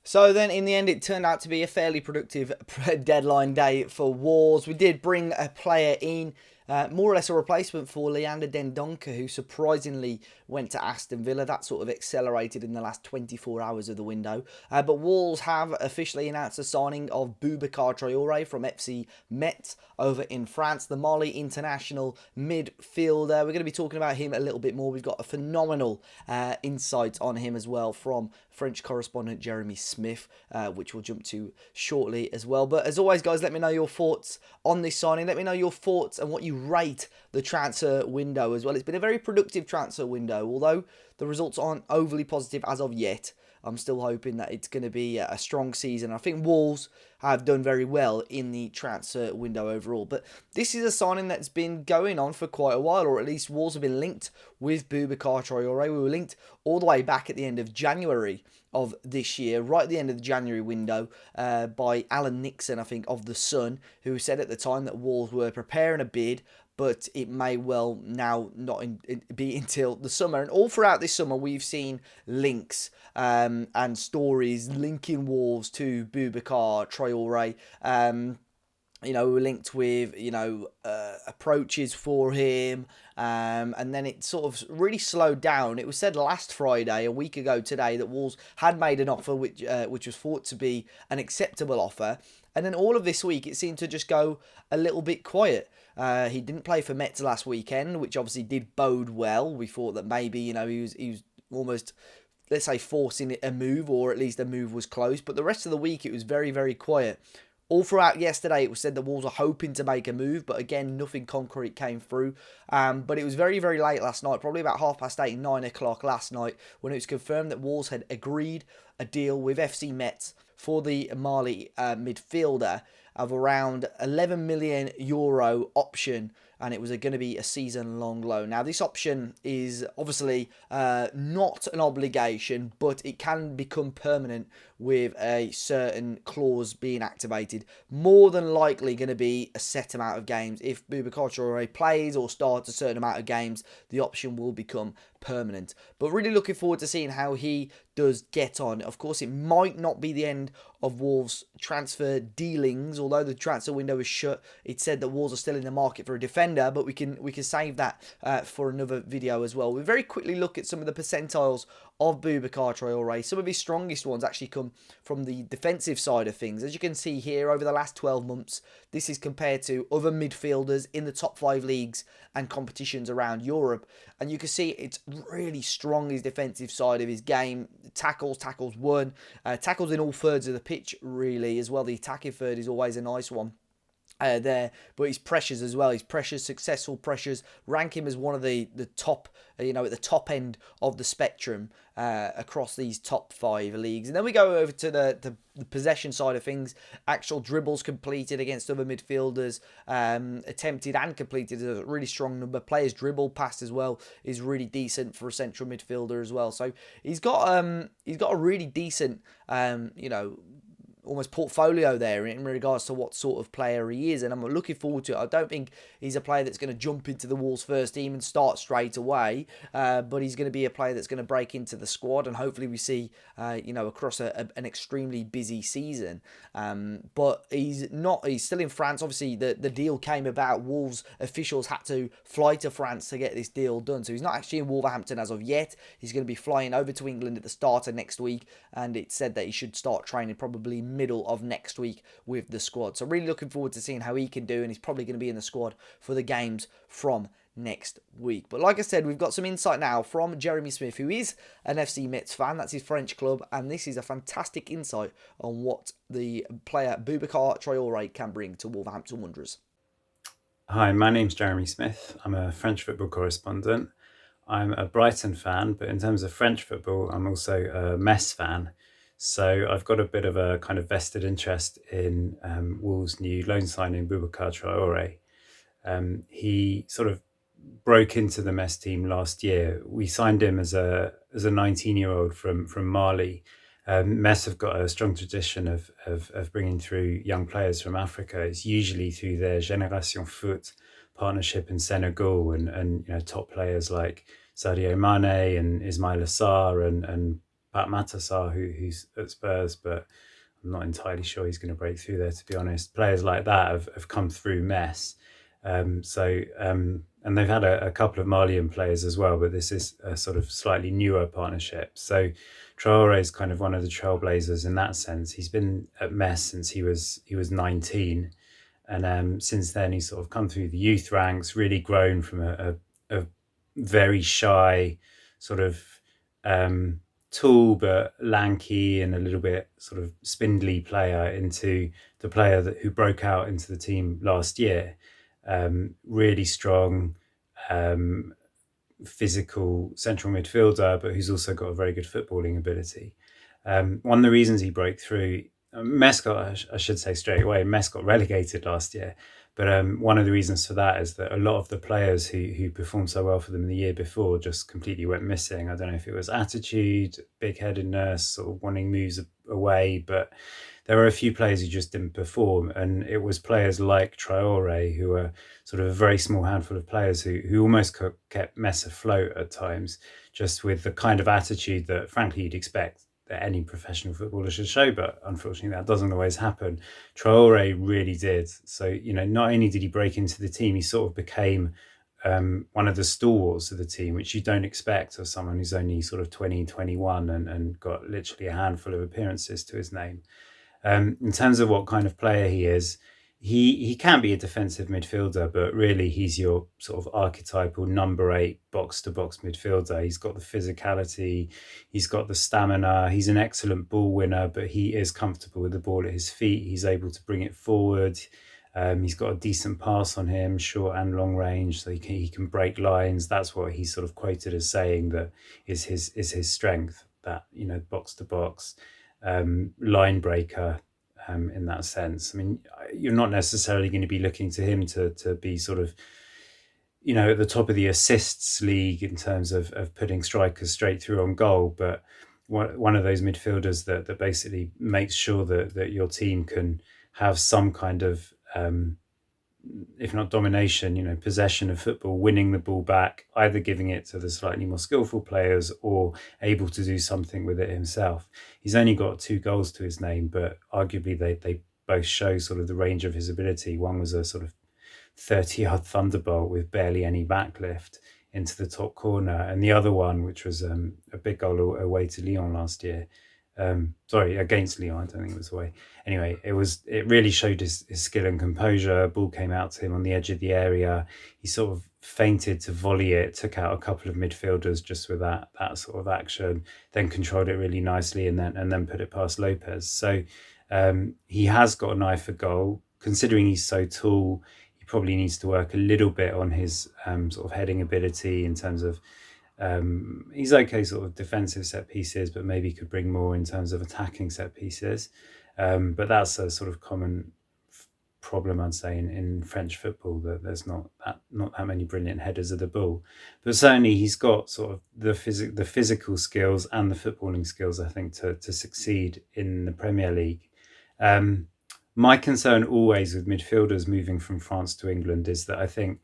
So then, in the end, it turned out to be a fairly productive deadline day for Wolves. We did bring a player in, more or less a replacement for Leander Dendoncker, who surprisingly went to Aston Villa. That sort of accelerated in the last 24 hours of the window. But Wolves have officially announced the signing of Boubacar Traore from FC Metz over in France, the Mali international midfielder. We're going to be talking about him a little bit more. We've got a phenomenal insight on him as well from French correspondent Jeremy Smith, which we'll jump to shortly as well. But as always, guys, let me know your thoughts on this signing. Let me know your thoughts and what you rate the transfer window as well. It's been a very productive transfer window, although the results aren't overly positive as of yet. I'm still hoping that it's going to be a strong season. I think Wolves have done very well in the transfer window overall. But this is a signing that's been going on for quite a while, or at least Wolves have been linked with Boubacar Traore. We were linked all the way back at the end of January of this year, right at the end of the January window, by Alan Nixon, I think, of The Sun, who said at the time that Wolves were preparing a bid, but it may well now not be until the summer. And all throughout this summer, we've seen links and stories linking Wolves to Boubacar Traore. We were linked with, approaches for him. And then it sort of really slowed down. It was said last Friday, a week ago today, that Wolves had made an offer which was thought to be an acceptable offer. And then all of this week, it seemed to just go a little bit quiet. He didn't play for Metz last weekend, which obviously did bode well. We thought that maybe, he was almost, let's say, forcing a move, or at least a move was close. But the rest of the week, it was very, very quiet. All throughout yesterday, it was said that Wolves are hoping to make a move, but again, nothing concrete came through. But it was very, very late last night, probably about 8:30, 9 o'clock last night, when it was confirmed that Wolves had agreed a deal with FC Metz for the Mali midfielder of around €11 million option, and it was going to be a season-long loan. Now, this option is obviously not an obligation, but it can become permanent with a certain clause being activated. More than likely going to be a set amount of games. If Boubacar Traore plays or starts a certain amount of games, the option will become permanent. But really looking forward to seeing how he does get on. Of course, it might not be the end of Wolves' transfer dealings, although the transfer window is shut. It said that Wolves are still in the market for a defender, but we can save that for another video as well. We very quickly look at some of the percentiles of Boubacar Traore. Some of his strongest ones actually come from the defensive side of things. As you can see here, over the last 12 months, this is compared to other midfielders in the top 5 leagues and competitions around Europe. And you can see it's really strong, his defensive side of his game. Tackles won. Tackles in all thirds of the pitch, really, as well. The attacking third is always a nice one. There, but his pressures as well. His pressures, successful pressures, rank him as one of the top, at the top end of the spectrum across these top 5 leagues. And then we go over to the possession side of things. Actual dribbles completed against other midfielders, attempted and completed is a really strong number. Players dribble past as well is really decent for a central midfielder as well. So he's got a really decent, almost portfolio there in regards to what sort of player he is, and I'm looking forward to it. I don't think he's a player that's going to jump into the Wolves first team and start straight away, but he's going to be a player that's going to break into the squad, and hopefully we see across an extremely busy season. But he's still in France. Obviously the deal came about. Wolves officials had to fly to France to get this deal done, so he's not actually in Wolverhampton as of yet. He's going to be flying over to England at the start of next week, and it's said that he should start training probably middle of next week with the squad. So really looking forward to seeing how he can do, and he's probably going to be in the squad for the games from next week. But like I said, we've got some insight now from Jeremy Smith, who is an FC Metz fan. That's his French club, and this is a fantastic insight on what the player Boubacar Traore can bring to Wolverhampton Wanderers. Hi, my name's Jeremy Smith. I'm a French football correspondent. I'm a Brighton fan, but in terms of French football, I'm also a Metz fan. So I've got a bit of a kind of vested interest in Wolves' new loan signing, Boubacar Traore. He sort of broke into the Metz team last year. We signed him as a 19-year-old from Mali. Metz have got a strong tradition of bringing through young players from Africa. It's usually through their Génération Foot partnership in Senegal, and top players like Sadio Mane and Ismail Assar and Pat Matassar, who's at Spurs, but I'm not entirely sure he's going to break through there, to be honest. Players like that have come through Metz. And they've had a couple of Malian players as well, but this is a sort of slightly newer partnership. So Traore is kind of one of the trailblazers in that sense. He's been at Metz since he was 19, and since then he's sort of come through the youth ranks, really grown from a very shy, sort of tall but lanky and a little bit sort of spindly player into the player who broke out into the team last year. Really strong, physical central midfielder, but who's also got a very good footballing ability. One of the reasons he broke through, Metz got, I should say straight away, Metz got relegated last year. But one of the reasons for that is that a lot of the players who performed so well for them the year before just completely went missing. I don't know if it was attitude, big-headedness, or wanting moves away, but there were a few players who just didn't perform. And it was players like Traore, who are sort of a very small handful of players who almost kept Metz afloat at times, just with the kind of attitude that, frankly, you'd expect that any professional footballer should show, but unfortunately that doesn't always happen. Traore really did. So, not only did he break into the team, he sort of became one of the stalwarts of the team, which you don't expect of someone who's only sort of 20, 21 and got literally a handful of appearances to his name. In terms of what kind of player he is, he can be a defensive midfielder, but really he's your sort of archetypal number 8 box-to-box midfielder. He's got the physicality, he's got the stamina, he's an excellent ball winner, but he is comfortable with the ball at his feet. He's able to bring it forward. He's got a decent pass on him, short and long range, so he can break lines. That's what he's sort of quoted as saying that is his strength, that, box-to-box, line breaker. In that sense, I mean, you're not necessarily going to be looking to him to be sort of, at the top of the assists league in terms of putting strikers straight through on goal, but one of those midfielders that basically makes sure that your team can have some kind of, if not domination, possession of football, winning the ball back, either giving it to the slightly more skillful players or able to do something with it himself. He's only got 2 goals to his name, but arguably they both show sort of the range of his ability. One was a sort of 30-yard thunderbolt with barely any backlift into the top corner, and the other one, which was a big goal away to Lyon last year, against Lyon, I don't think it was away. Anyway, it really showed his skill and composure. Ball came out to him on the edge of the area. He sort of feinted to volley it, took out a couple of midfielders just with that sort of action, then controlled it really nicely and then put it past Lopez. So he has got an eye for goal. Considering he's so tall, he probably needs to work a little bit on his sort of heading ability in terms of he's okay sort of defensive set pieces, but maybe could bring more in terms of attacking set pieces. But that's a sort of common problem, I'd say, in French football, that there's not that many brilliant headers of the ball. But certainly he's got sort of the physical skills and the footballing skills, I think, to succeed in the Premier League. My concern always with midfielders moving from France to England is that I think,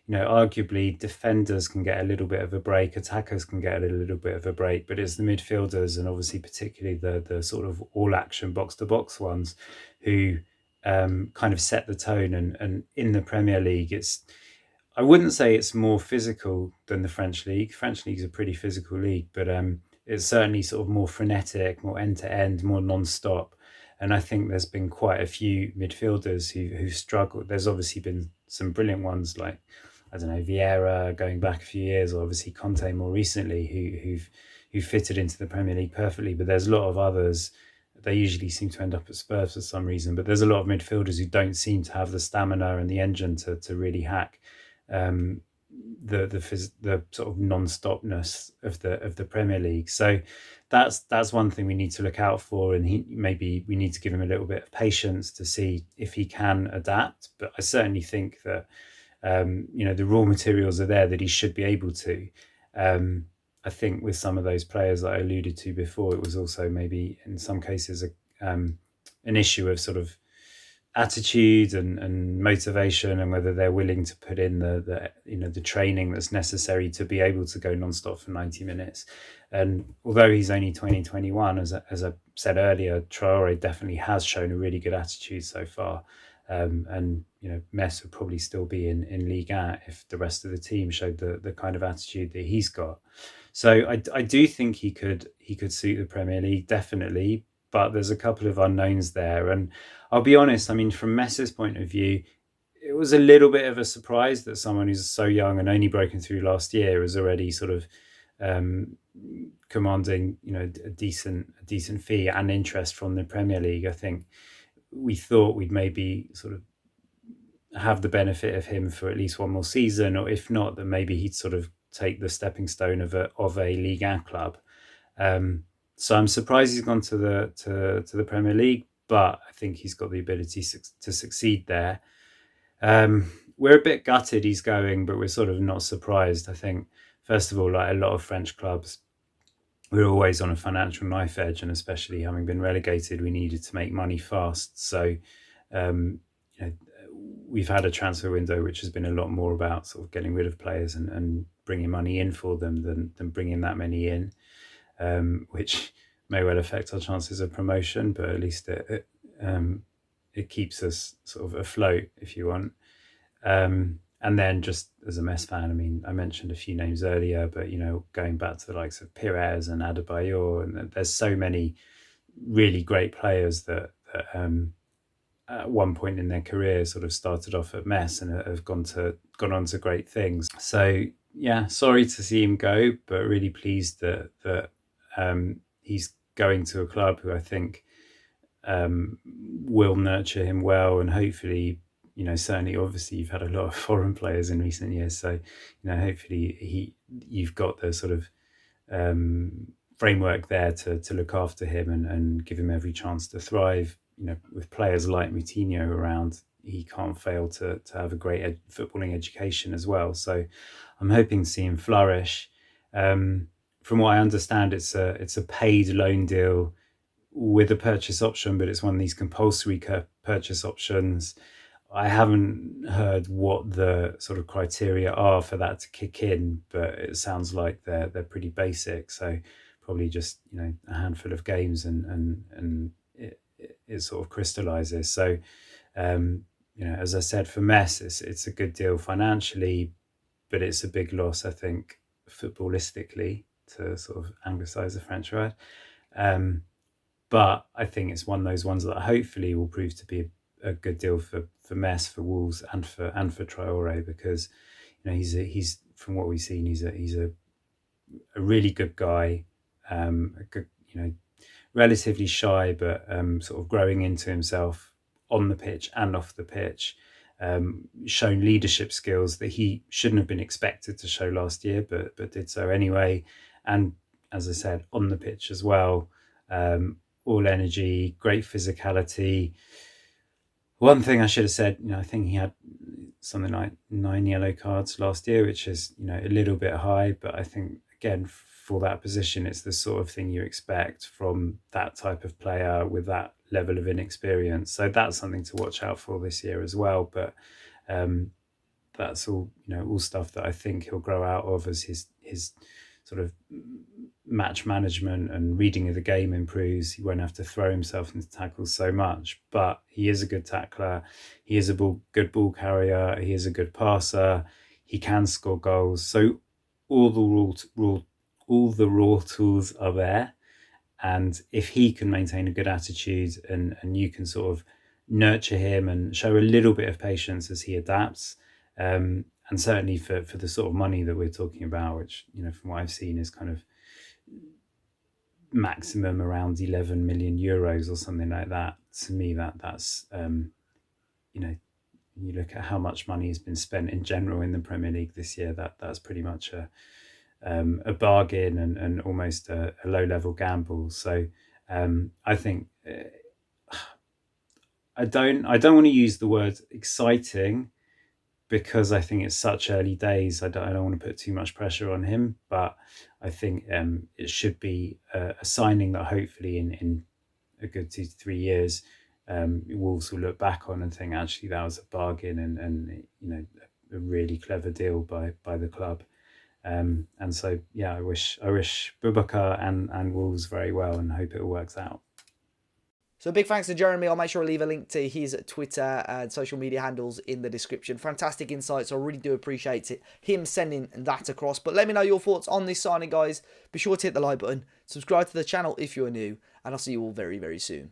arguably defenders can get a little bit of a break, attackers can get a little bit of a break, but it's the midfielders, and obviously particularly the sort of all-action box-to-box ones, who kind of set the tone. And in the Premier League, I wouldn't say it's more physical than the French League. French League's a pretty physical league, but it's certainly sort of more frenetic, more end-to-end, more non-stop. And I think there's been quite a few midfielders who've struggled. There's obviously been some brilliant ones like, I don't know, Vieira going back a few years, or obviously Conte more recently, who fitted into the Premier League perfectly. But there's a lot of others. They usually seem to end up at Spurs for some reason. But there's a lot of midfielders who don't seem to have the stamina and the engine to really hack the sort of non-stopness of the Premier League. So that's one thing we need to look out for, and maybe we need to give him a little bit of patience to see if he can adapt. But I certainly think that the raw materials are there, that he should be able to. I think with some of those players that I alluded to before, it was also maybe in some cases an issue of sort of attitude and motivation, and whether they're willing to put in the training that's necessary to be able to go non-stop for 90 minutes. And although he's only 2021, as I said earlier, Traore definitely has shown a really good attitude so far. And Metz would probably still be in Ligue 1 if the rest of the team showed the kind of attitude that he's got. So I do think he could suit the Premier League, definitely, but there's a couple of unknowns there. And I'll be honest, I mean, from Messi's point of view, it was a little bit of a surprise that someone who's so young and only broken through last year is already sort of commanding, a decent fee and interest from the Premier League. I think we thought we'd maybe sort of have the benefit of him for at least one more season, or if not, then maybe he'd sort of take the stepping stone of a Ligue 1 club. So I'm surprised he's gone to the Premier League, but I think he's got the ability to succeed there. We're a bit gutted he's going, but we're sort of not surprised. I think, first of all, like a lot of French clubs, we're always on a financial knife edge, and especially having been relegated, we needed to make money fast. So we've had a transfer window which has been a lot more about sort of getting rid of players and bringing money in for them than bringing that many in, which may well affect our chances of promotion, but at least it keeps us sort of afloat, if you want. And then just as a Metz fan, I mean, I mentioned a few names earlier, but, going back to the likes of Pires and Adebayor, and there's so many really great players that at one point in their career sort of started off at Metz and have gone on to great things. So yeah, sorry to see him go, but really pleased that he's going to a club who I think will nurture him well, and hopefully, certainly, obviously, you've had a lot of foreign players in recent years, so hopefully you've got the sort of framework there to look after him and give him every chance to thrive. With players like Moutinho around, he can't fail to have a great footballing education as well. So I'm hoping to see him flourish. From what I understand, it's a paid loan deal with a purchase option, but it's one of these compulsory purchase options. I haven't heard what the sort of criteria are for that to kick in, but it sounds like they're pretty basic. So probably just a handful of games and it sort of crystallizes. So as I said, for Metz, it's a good deal financially, but it's a big loss, I think, footballistically, to sort of anglicize the French word. But I think it's one of those ones that hopefully will prove to be a good deal for Metz, for Wolves, and for Traore, because he's from what we've seen, he's a really good guy, a good, relatively shy, but sort of growing into himself on the pitch and off the pitch. Shown leadership skills that he shouldn't have been expected to show last year, but did so anyway. And as I said, on the pitch as well, all energy, great physicality. One thing I should have said, I think he had something like 9 yellow cards last year, which is, a little bit high, but I think, again, for that position, it's the sort of thing you expect from that type of player with that level of inexperience. So that's something to watch out for this year as well. But that's all, all stuff that I think he'll grow out of as his sort of match management and reading of the game improves. He won't have to throw himself into tackles so much, but he is a good tackler. He is a good ball carrier. He is a good passer. He can score goals. So all the raw tools are there. And if he can maintain a good attitude and you can sort of nurture him and show a little bit of patience as he adapts, and certainly for the sort of money that we're talking about, which, from what I've seen is kind of maximum around 11 million euros or something like that. To me, that's, you look at how much money has been spent in general in the Premier League this year, that's pretty much a bargain and almost a low-level gamble. So I think I don't want to use the word exciting, because I think it's such early days. I don't want to put too much pressure on him, but I think it should be a signing that hopefully in a good 2 to 3 years Wolves will look back on and think actually that was a bargain and a really clever deal by the club. And so yeah, I wish Boubacar and Wolves very well and hope it all works out. So big thanks to Jeremy. I'll make sure I leave a link to his Twitter and social media handles in the description. Fantastic insights. I really do appreciate it. Him sending that across. But let me know your thoughts on this signing, guys. Be sure to hit the like button. Subscribe to the channel if you're new. And I'll see you all very, very soon.